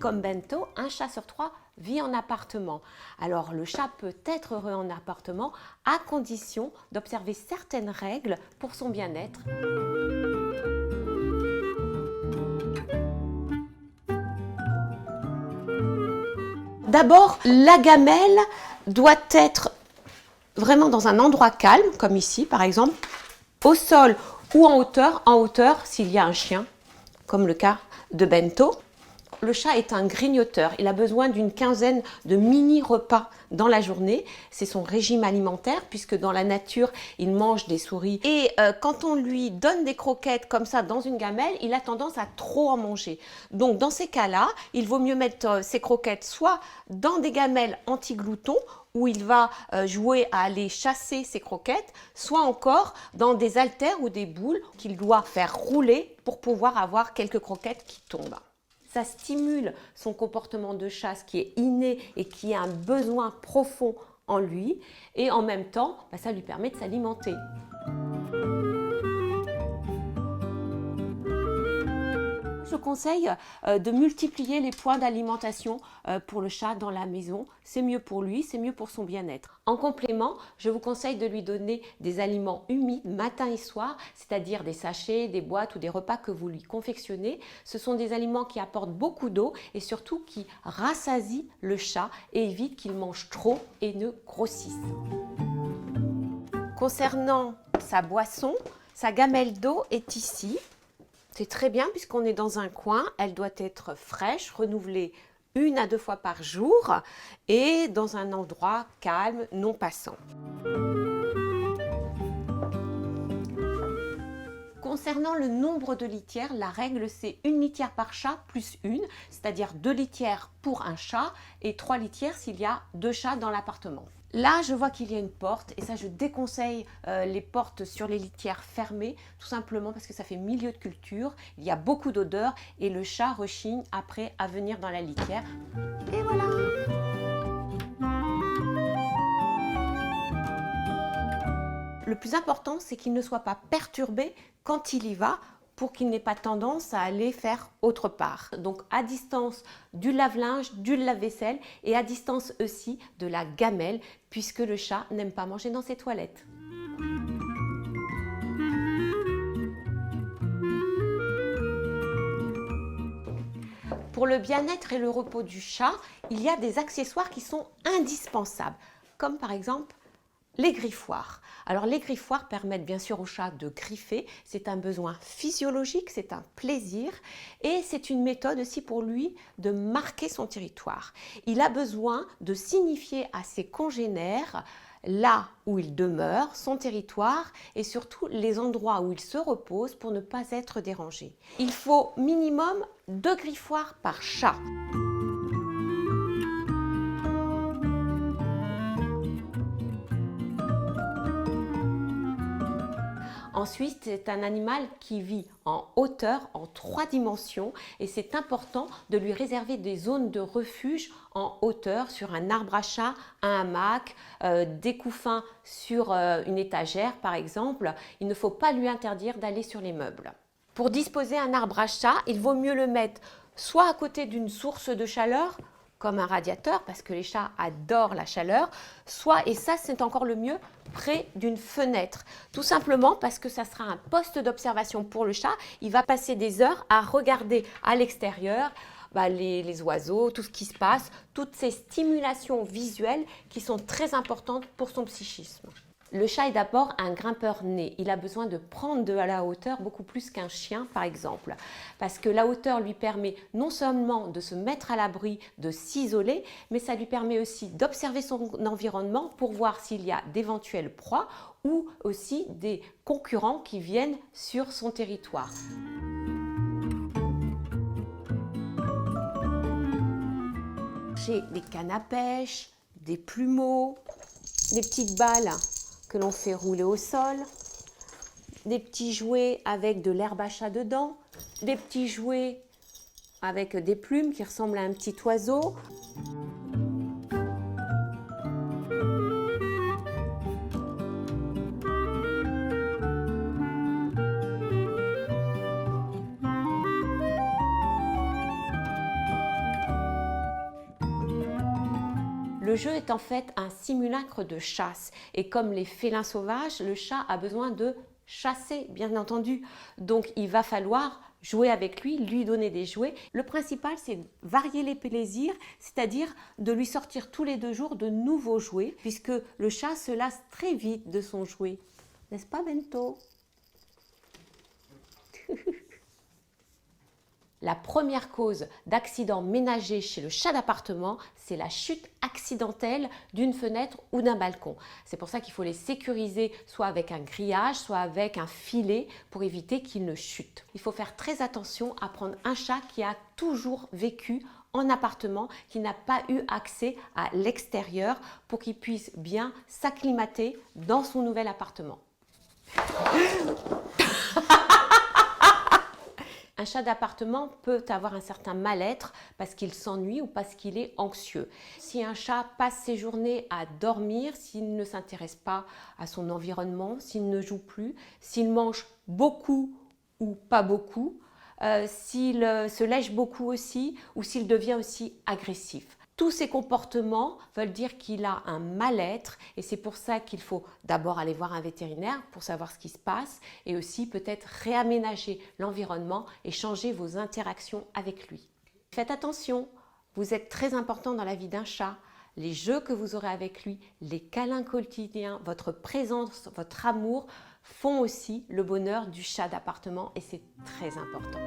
comme Bento, un chat sur 3 vit en appartement. Alors le chat peut être heureux en appartement à condition d'observer certaines règles pour son bien-être. D'abord, la gamelle doit être vraiment dans un endroit calme, comme ici par exemple, au sol ou en hauteur s'il y a un chien, comme le cas de Bento. Le chat est un grignoteur, il a besoin d'une quinzaine de mini-repas dans la journée. C'est son régime alimentaire puisque dans la nature, il mange des souris. Et quand on lui donne des croquettes comme ça dans une gamelle, il a tendance à trop en manger. Donc dans ces cas-là, il vaut mieux mettre ses croquettes soit dans des gamelles anti-gloutons où il va jouer à aller chasser ses croquettes, soit encore dans des haltères ou des boules qu'il doit faire rouler pour pouvoir avoir quelques croquettes qui tombent. Ça stimule son comportement de chasse qui est inné et qui a un besoin profond en lui. Et en même temps, ça lui permet de s'alimenter. Je conseille de multiplier les points d'alimentation pour le chat dans la maison. C'est mieux pour lui, c'est mieux pour son bien-être. En complément, je vous conseille de lui donner des aliments humides matin et soir, c'est-à-dire des sachets, des boîtes ou des repas que vous lui confectionnez. Ce sont des aliments qui apportent beaucoup d'eau et surtout qui rassasient le chat et évitent qu'il mange trop et ne grossisse. Concernant sa boisson, sa gamelle d'eau est ici. C'est très bien puisqu'on est dans un coin, elle doit être fraîche, renouvelée 1 à 2 fois par jour et dans un endroit calme, non passant. Concernant le nombre de litières, la règle c'est 1 litière par chat plus 1, c'est-à-dire 2 litières pour un chat et 3 litières s'il y a 2 chats dans l'appartement. Là, je vois qu'il y a une porte et ça, je déconseille les portes sur les litières fermées, tout simplement parce que ça fait milieu de culture, il y a beaucoup d'odeur et le chat rechigne après à venir dans la litière. Et voilà! Le plus important, c'est qu'il ne soit pas perturbé quand il y va pour qu'il n'ait pas tendance à aller faire autre part. Donc à distance du lave-linge, du lave-vaisselle et à distance aussi de la gamelle puisque le chat n'aime pas manger dans ses toilettes. Pour le bien-être et le repos du chat, il y a des accessoires qui sont indispensables, comme par exemple les griffoirs. Alors les griffoirs permettent bien sûr au chat de griffer, c'est un besoin physiologique, c'est un plaisir et c'est une méthode aussi pour lui de marquer son territoire. Il a besoin de signifier à ses congénères là où il demeure, son territoire et surtout les endroits où il se repose pour ne pas être dérangé. Il faut minimum 2 griffoirs par chat. Ensuite, c'est un animal qui vit en hauteur, en 3 dimensions et c'est important de lui réserver des zones de refuge en hauteur sur un arbre à chat, un hamac, des couffins sur une étagère par exemple. Il ne faut pas lui interdire d'aller sur les meubles. Pour disposer un arbre à chat, il vaut mieux le mettre soit à côté d'une source de chaleur, comme un radiateur parce que les chats adorent la chaleur, soit, et ça c'est encore le mieux, près d'une fenêtre. Tout simplement parce que ça sera un poste d'observation pour le chat. Il va passer des heures à regarder à l'extérieur les oiseaux, tout ce qui se passe, toutes ces stimulations visuelles qui sont très importantes pour son psychisme. Le chat est d'abord un grimpeur né. Il a besoin de prendre de la hauteur beaucoup plus qu'un chien, par exemple. Parce que la hauteur lui permet non seulement de se mettre à l'abri, de s'isoler, mais ça lui permet aussi d'observer son environnement pour voir s'il y a d'éventuelles proies ou aussi des concurrents qui viennent sur son territoire. J'ai des cannes à pêche, des plumeaux, des petites balles que l'on fait rouler au sol, des petits jouets avec de l'herbe à chat dedans, des petits jouets avec des plumes qui ressemblent à un petit oiseau. Le jeu est en fait un simulacre de chasse et comme les félins sauvages, le chat a besoin de chasser, bien entendu. Donc il va falloir jouer avec lui donner des jouets. Le principal, c'est de varier les plaisirs, c'est-à-dire de lui sortir tous les 2 jours de nouveaux jouets, puisque le chat se lasse très vite de son jouet. N'est-ce pas, Bento? La première cause d'accident ménager chez le chat d'appartement, c'est la chute accidentelle d'une fenêtre ou d'un balcon. C'est pour ça qu'il faut les sécuriser soit avec un grillage, soit avec un filet pour éviter qu'ils ne chutent. Il faut faire très attention à prendre un chat qui a toujours vécu en appartement, qui n'a pas eu accès à l'extérieur pour qu'il puisse bien s'acclimater dans son nouvel appartement. Un chat d'appartement peut avoir un certain mal-être parce qu'il s'ennuie ou parce qu'il est anxieux. Si un chat passe ses journées à dormir, s'il ne s'intéresse pas à son environnement, s'il ne joue plus, s'il mange beaucoup ou pas beaucoup, s'il se lèche beaucoup aussi ou s'il devient aussi agressif. Tous ces comportements veulent dire qu'il a un mal-être et c'est pour ça qu'il faut d'abord aller voir un vétérinaire pour savoir ce qui se passe et aussi peut-être réaménager l'environnement et changer vos interactions avec lui. Faites attention, vous êtes très important dans la vie d'un chat. Les jeux que vous aurez avec lui, les câlins quotidiens, votre présence, votre amour font aussi le bonheur du chat d'appartement et c'est très important.